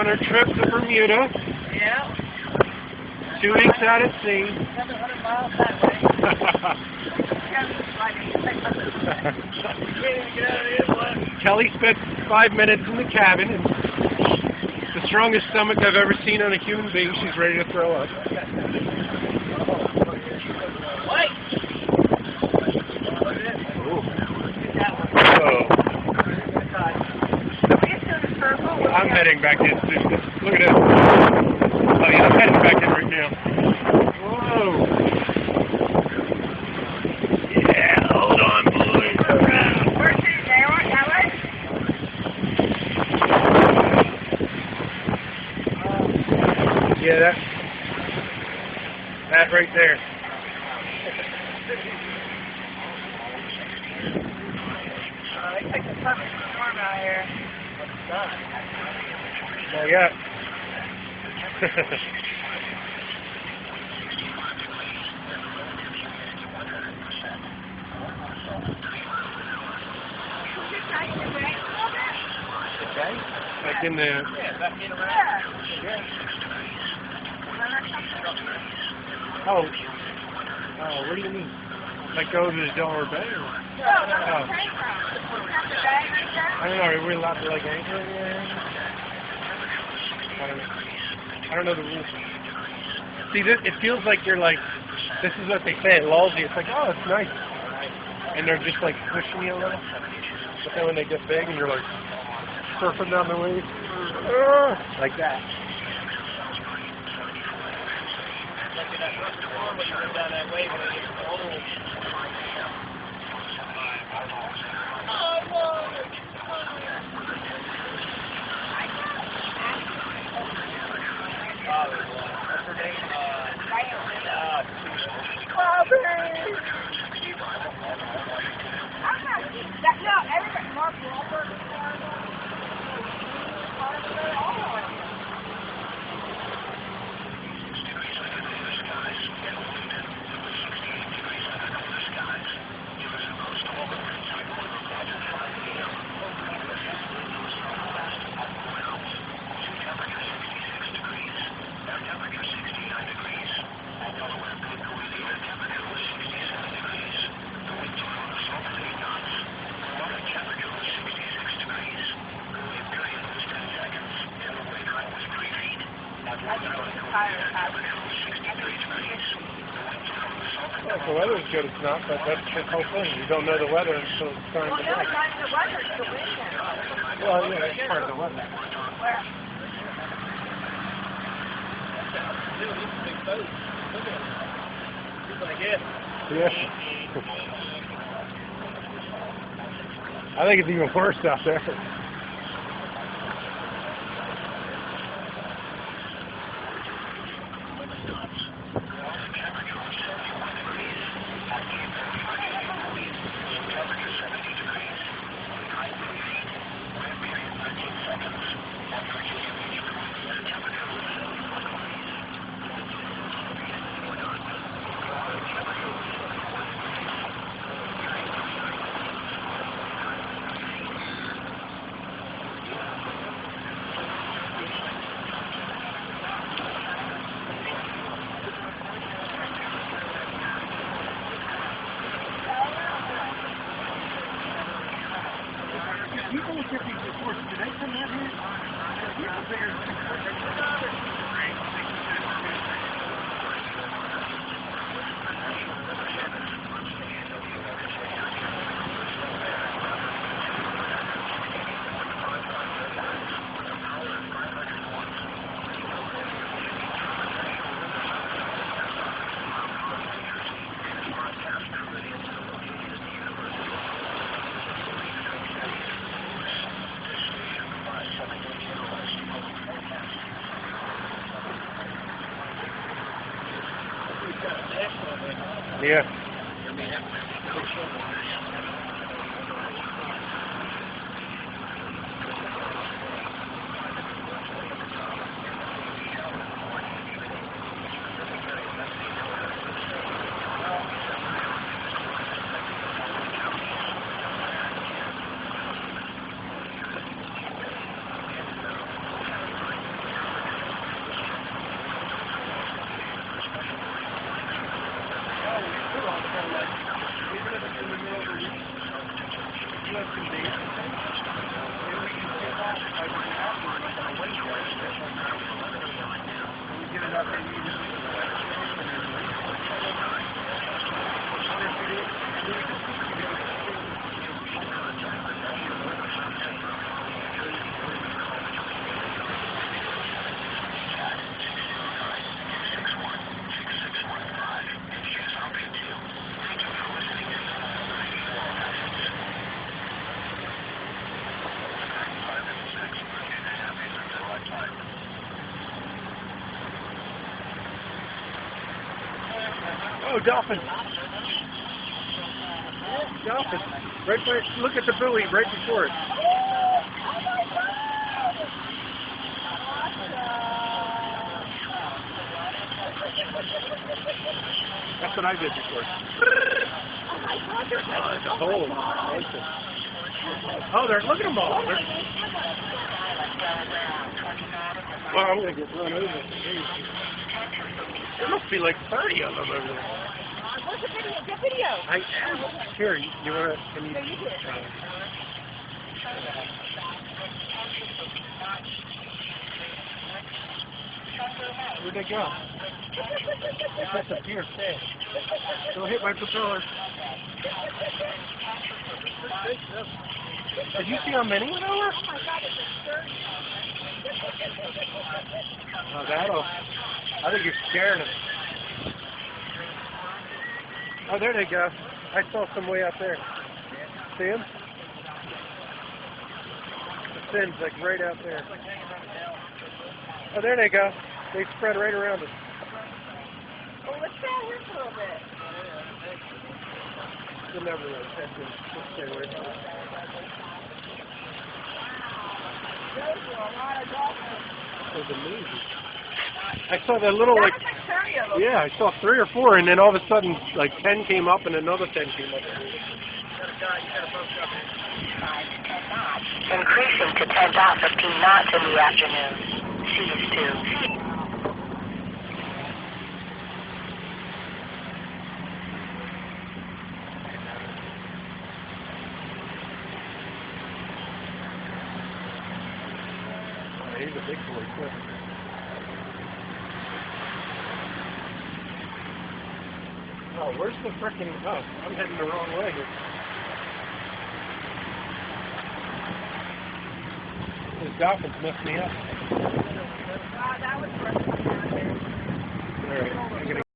her trip to Bermuda. Yeah. 2 weeks out at sea. 700 miles that way. Kelly spent 5 minutes in the cabin. And the strongest stomach I've ever seen on a human being. She's ready to throw up. I'm heading back in soon. Look at this. Oh yeah, I'm heading back in right now. Whoa. Yeah, hold on, boys. Where's the camera? That way? Yeah, that right there. They take the perfect storm out here. Oh yeah. Okay. Back in there. Yeah, back in around. Yeah. Oh, what do you mean? Like go to the Delaware Bay? Or? Oh. I don't know. Are we allowed to like anchor anywhere? I don't know the rules. See, it feels like you're like, this is what they say, it lulls you. It's like, oh, it's nice. And they're just like pushing you a little. But then when they get big and you're like surfing down the wave, like that. Well, if the weather's good, it's not, but that's the whole thing. You don't know the weather until it's starting to rain. Well, yeah, that's part of the weather. Yeah. I think it's even worse out there. People look at these reports. Do they come out here? Yeah. Oh, dolphin. Dolphin. Right by, look at the buoy right before it. That's what I did before. Oh, it's a hole. Oh, they're, look at them all. Well, I'm going to get run over. There must be like 30 of them over there. What's the video? Get video. I am. Here, you want to, can you? No, you do it. Where'd they go? They disappeared. Don't hit my propeller. Did you see how many went over? Oh my God, it's absurd. Oh, that'll. I think you're scaring them. Oh, there they go. I saw some way out there. See them? The fins, like right out there. Oh, there they go. They spread right around us. Well, let's stay out here for a little bit. You'll never know. Let's stay right now. Those were a lot of dolphins. That was amazing. I saw that little, That like, was like 30 of them. yeah, I saw 3 or 4, and then all of a sudden, like, 10 came up, and another 10 came up. Increasing to 10 knots, 15 knots in the afternoon. Seas 2. He's a big boy, too. Oh, where's the frickin'... Oh, I'm heading the wrong way here. Those dolphins messed me up. That was worth it. All right, I'm gonna